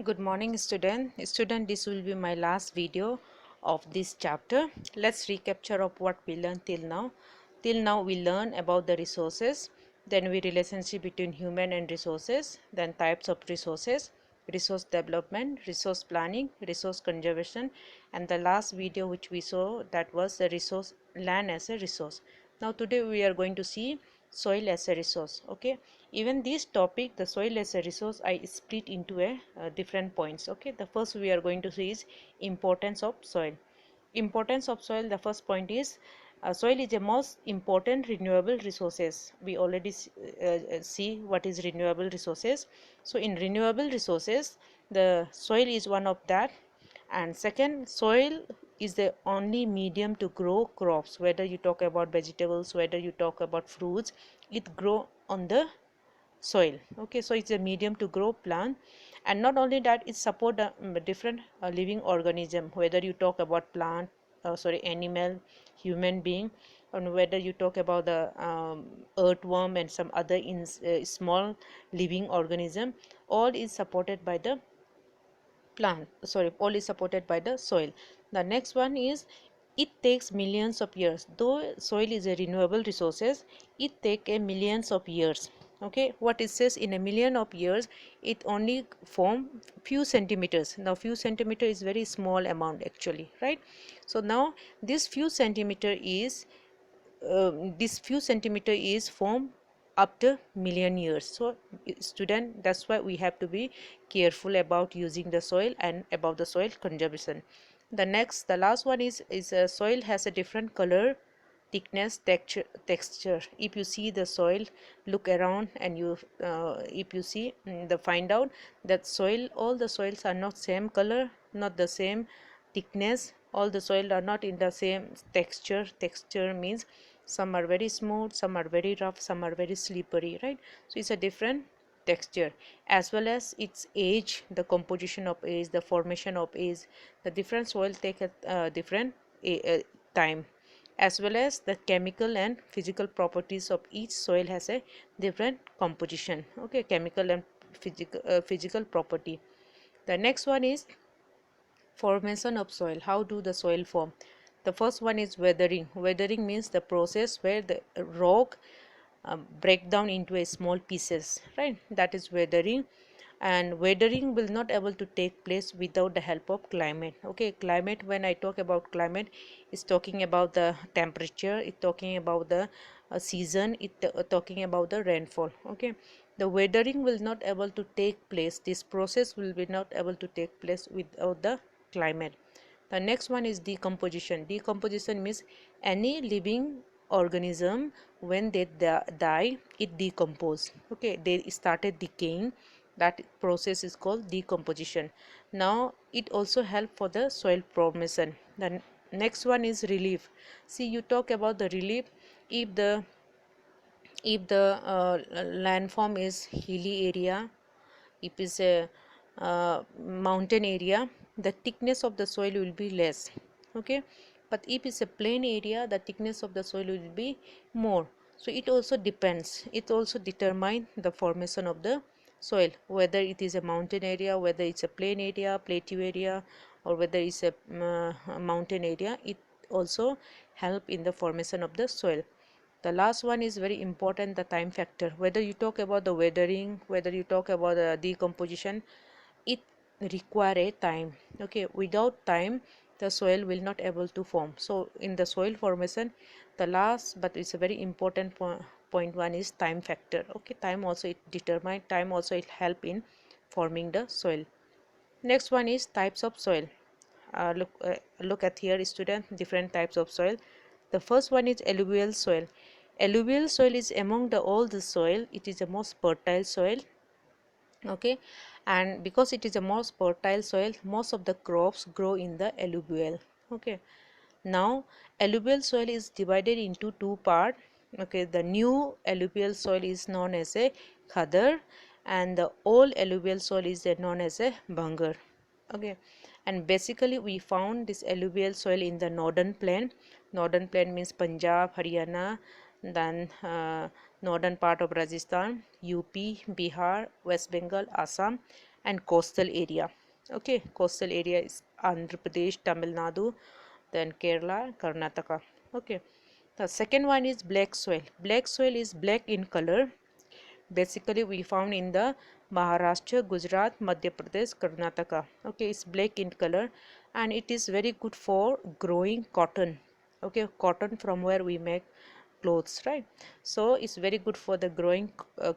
Good morning student, this will be my last video of this chapter. Let's recapture of what we learned till now we learn about the resources, then we relationship between human and resources, then types of resources, resource development, resource planning, resource conservation, and the last video which we saw, that was the resource land as a resource. Now today we are going to see soil as a resource. Okay, even this topic, the soil as a resource, I split into a different points. Okay, the first we are going to see is importance of soil. Importance of soil, the first point is soil is the most important renewable resources. We already see what is renewable resources. So in renewable resources, the soil is one of that. And second, soil is the only medium to grow crops. Whether you talk about vegetables, whether you talk about fruits, it grow on the soil. Okay, so it's a medium to grow plant. And not only that, it support different living organism, whether you talk about plant, animal, human being, and whether you talk about the earthworm and some other small living organism, all is supported by the all is supported by the soil. The next one is, it takes millions of years. Though soil is a renewable resources, it take a millions of years. Okay, what it says, in a million of years it only form few centimeters. Now few centimeter is very small amount actually, right? So now this few centimeter is this few centimeter is formed after million years. So student, that's why we have to be careful about using the soil and about the soil conservation. The last one is soil has a different color, thickness, texture. If you see the soil, look around, and you if you see the find out that soil, all the soils are not same color, not the same thickness, all the soil are not in the same texture means some are very smooth, some are very rough, some are very slippery, right? So it's a different texture, as well as its age, the composition of age, the formation of age. The different soil take a different time, as well as the chemical and physical properties of each soil has a different composition. Okay, chemical and physical property. The next one is formation of soil. How do the soil form? The first one is weathering. Weathering means the process where the rock break down into a small pieces, right? That is weathering. And weathering will not able to take place without the help of climate. Okay, climate, when I talk about climate, is talking about the temperature, it's talking about the season, it talking about the rainfall. Okay, the weathering will not able to take place, this process will be not able to take place without the climate. The next one is decomposition. Decomposition means any living organism, when they die, it decompose. Okay, they started decaying. That process is called decomposition. Now it also help for the soil formation. The next one is relief. See, you talk about the relief. If the landform is hilly area, if it's a mountain area, the thickness of the soil will be less. Okay, but if it's a plain area, the thickness of the soil will be more. So it also depends, it also determine the formation of the soil, whether it is a mountain area, whether it's a plain area, plateau area, or whether it's a mountain area. It also help in the formation of the soil. The last one is very important, the time factor. Whether you talk about the weathering, whether you talk about the decomposition, it require a time. Okay, without time the soil will not able to form. So in the soil formation, the last but it's a very important point one is time factor. Okay, time also it determine, time also it help in forming the soil. Next one is types of soil. Look at here student, different types of soil. The first one is alluvial soil. Alluvial soil is among the all the soil, it is the most fertile soil. Okay, and because it is the most fertile soil, most of the crops grow in the alluvial. Okay, now alluvial soil is divided into two part. Okay, the new alluvial soil is known as a khadar, and the old alluvial soil is known as a bangar. Okay, and basically we found this alluvial soil in the northern plain. Northern plain means Punjab, Haryana, then northern part of Rajasthan, UP, Bihar, West Bengal, Assam, and coastal area. Okay, coastal area is Andhra Pradesh, Tamil Nadu, then Kerala, Karnataka. Okay, the second one is black soil. Black soil is black in color. Basically we found in the Maharashtra, Gujarat, Madhya Pradesh, Karnataka. Okay, it's black in color and it is very good for growing cotton. Okay, cotton from where we make clothes, right? So it's very good for the growing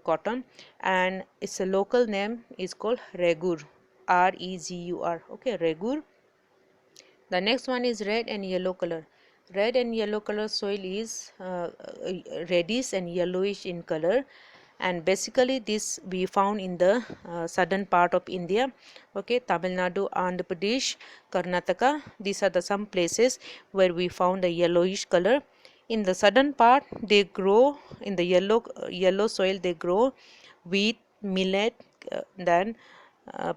cotton, and its a local name is called regur, regur. Okay, regur. The next one is red and yellow color. Red and yellow color soil is reddish and yellowish in color, and basically this we found in the southern part of India. Okay, Tamil Nadu, Andhra Pradesh, Karnataka. These are the some places where we found a yellowish color. In the southern part, they grow in the yellow soil. They grow wheat, millet, then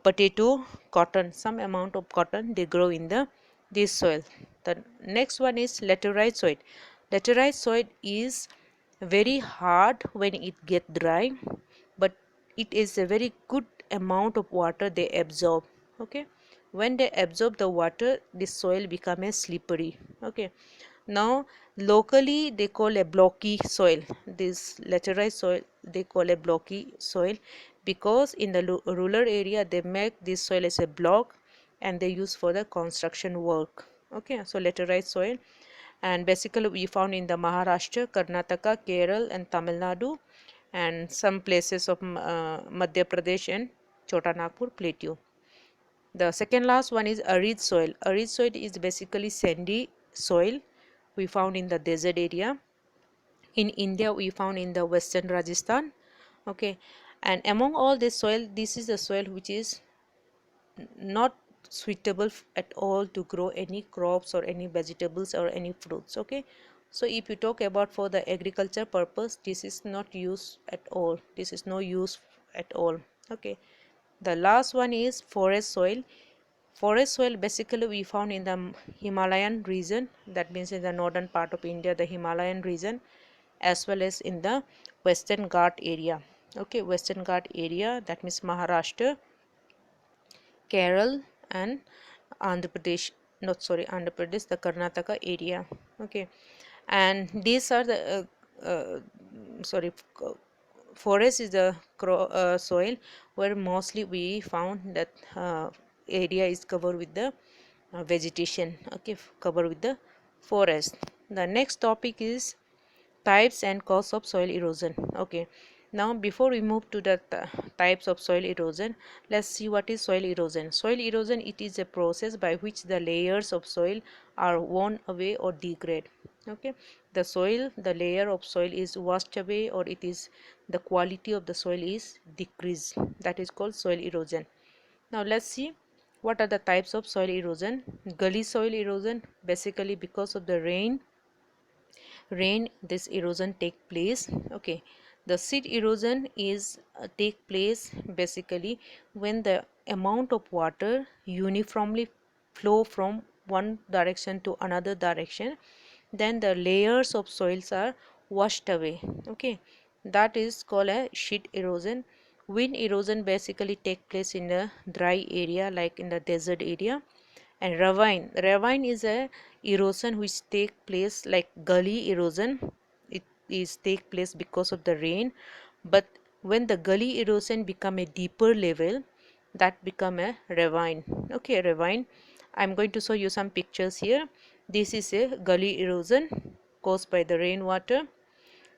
potato, cotton. Some amount of cotton they grow in the this soil. The next one is laterite soil. Laterite soil is very hard when it get dry, but it is a very good amount of water they absorb. Okay, when they absorb the water, this soil become a slippery. Okay, now locally they call a blocky soil. This laterite soil they call a blocky soil because in the rural area they make this soil as a block and they use for the construction work. Okay, so laterite soil, and basically we found in the Maharashtra, Karnataka, Kerala and Tamil Nadu, and some places of Madhya Pradesh and Chota Nagpur Plateau. The second last one is arid soil. Arid soil is basically sandy soil we found in the desert area. In India we found in the western Rajasthan. Okay, and among all this soil, this is the soil which is not suitable at all to grow any crops or any vegetables or any fruits. Okay, so if you talk about for the agriculture purpose, this is not used at all, this is no use at all. Okay, the last one is forest soil. Forest soil basically we found in the Himalayan region, that means in the northern part of India, the Himalayan region, as well as in the Western Ghat area. Okay, Western Ghat area, that means Maharashtra, Kerala and Andhra Pradesh, not sorry, Andhra Pradesh, the Karnataka area. Okay, and these are the sorry, forest is the soil where mostly we found that area is covered with the vegetation. Okay, covered with the forest. The next topic is types and cause of soil erosion. Okay, now before we move to the types of soil erosion, let's see what is soil erosion. Soil erosion, it is a process by which the layers of soil are worn away or degrade. Okay, the soil, the layer of soil is washed away, or it is the quality of the soil is decreased. That is called soil erosion. Now let's see what are the types of soil erosion. Gully soil erosion, basically because of the rain this erosion take place. Okay, the seed erosion is take place basically when the amount of water uniformly flow from one direction to another direction, then the layers of soils are washed away. Okay, that is called a sheet erosion. Wind erosion basically take place in a dry area like in the desert area. And ravine is a erosion which take place like gully erosion. It is take place because of the rain, but when the gully erosion become a deeper level, that become a ravine. Okay, ravine, I'm going to show you some pictures here. This is a gully erosion caused by the rainwater.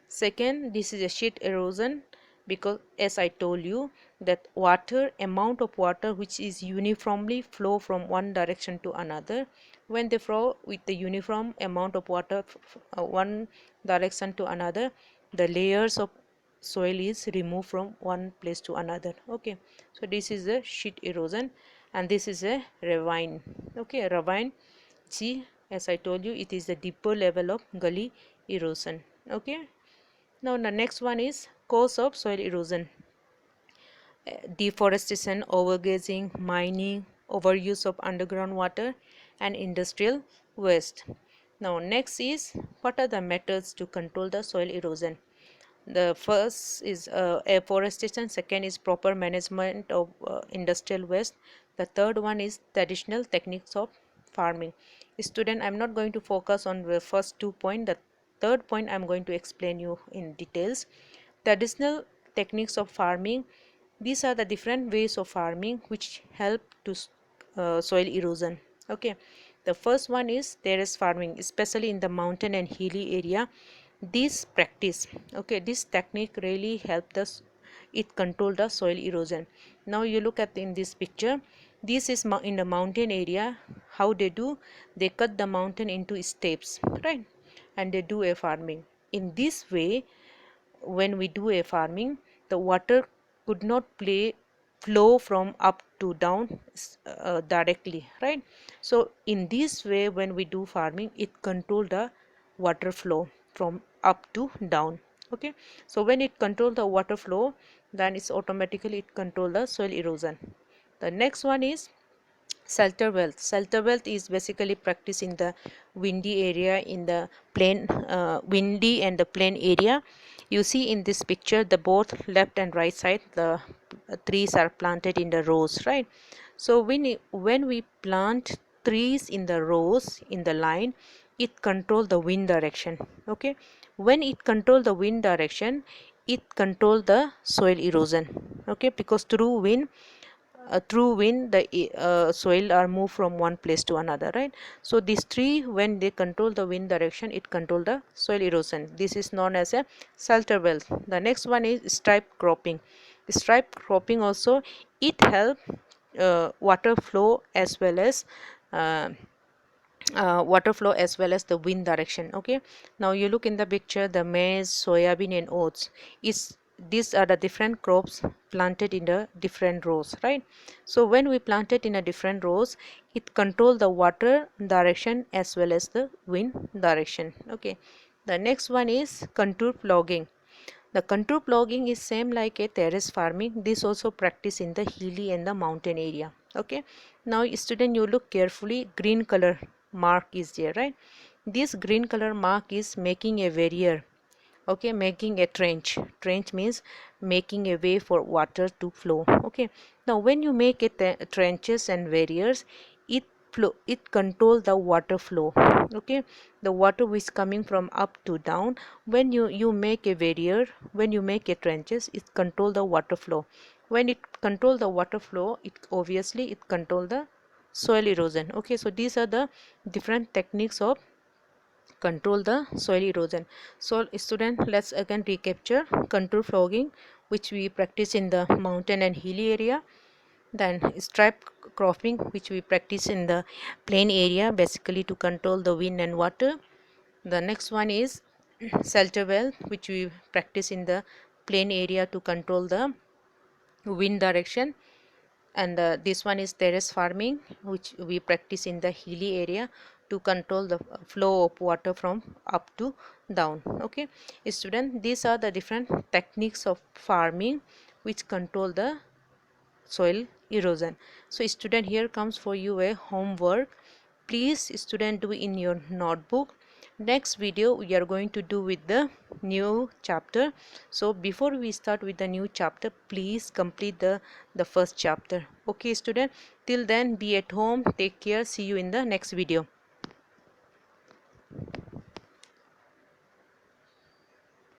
Second, this is a sheet erosion because as I told you that water, amount of water which is uniformly flow from one direction to another, when they flow with the uniform amount of water one direction to another, the layers of soil is removed from one place to another. Okay, so this is a sheet erosion and this is a ravine. Okay, ravine, see, as I told you, it is the deeper level of gully erosion. Okay, now the next one is cause of soil erosion. Deforestation, overgrazing, mining, overuse of underground water and industrial waste. Now next is what are the methods to control the soil erosion. The first is afforestation, second is proper management of industrial waste, the third one is traditional techniques of farming. Student, I'm not going to focus on the first 2 points. The third point I'm going to explain you in details. Traditional techniques of farming, these are the different ways of farming which help to soil erosion. Okay, the first one is terrace farming, especially in the mountain and hilly area. This practice, okay, this technique really helped us, it control the soil erosion. Now you look at in this picture, this is in the mountain area. How they do, they cut the mountain into steps, right, and they do a farming. In this way, when we do a farming, the water could not flow from up to down directly, right? So in this way, when we do farming, it control the water flow from up to down. Okay, so when it control the water flow, then it's automatically it control the soil erosion. The next one is shelter wealth. Shelter wealth is basically practiced in the windy area, in the plain, windy and the plain area. You see in this picture, the both left and right side, the trees are planted in the rows, right? So when we plant trees in the rows in the line, it control the wind direction. Okay, when it control the wind direction, it control the soil erosion. Okay, because through wind the soil are moved from one place to another, right? So these three, when they control the wind direction, it control the soil erosion. This is known as a shelter wealth. The next one is stripe cropping. Stripe cropping also, it help water flow as well as uh, the wind direction. Okay, now you look in the picture, the maize, soybean and oats is, these are the different crops planted in the different rows, right? So when we plant it in a different rows, it control the water direction as well as the wind direction. Okay, the next one is contour plogging. The contour plogging is same like a terrace farming. This also practice in the hilly and the mountain area. Okay, now student, you look carefully, green color mark is there, right? This green color mark is making a barrier. Okay, making a trench means making a way for water to flow. Okay, now when you make it trenches and barriers, it control the water flow. Okay, the water which coming from up to down, when you make a barrier, when you make a trenches, it control the water flow. When it control the water flow, it obviously it control the soil erosion. Okay, so these are the different techniques of control the soil erosion. So student, let's again recapture contour fogging, which we practice in the mountain and hilly area. Then stripe cropping, which we practice in the plain area, basically to control the wind and water. The next one is shelter well, which we practice in the plain area to control the wind direction. And this one is terrace farming, which we practice in the hilly area to control the flow of water from up to down. Okay, student, these are the different techniques of farming which control the soil erosion. So student, here comes for you a homework. Please student, do in your notebook. Next video we are going to do with the new chapter. So before we start with the new chapter, please complete the first chapter. Okay student, till then be at home, take care, see you in the next video.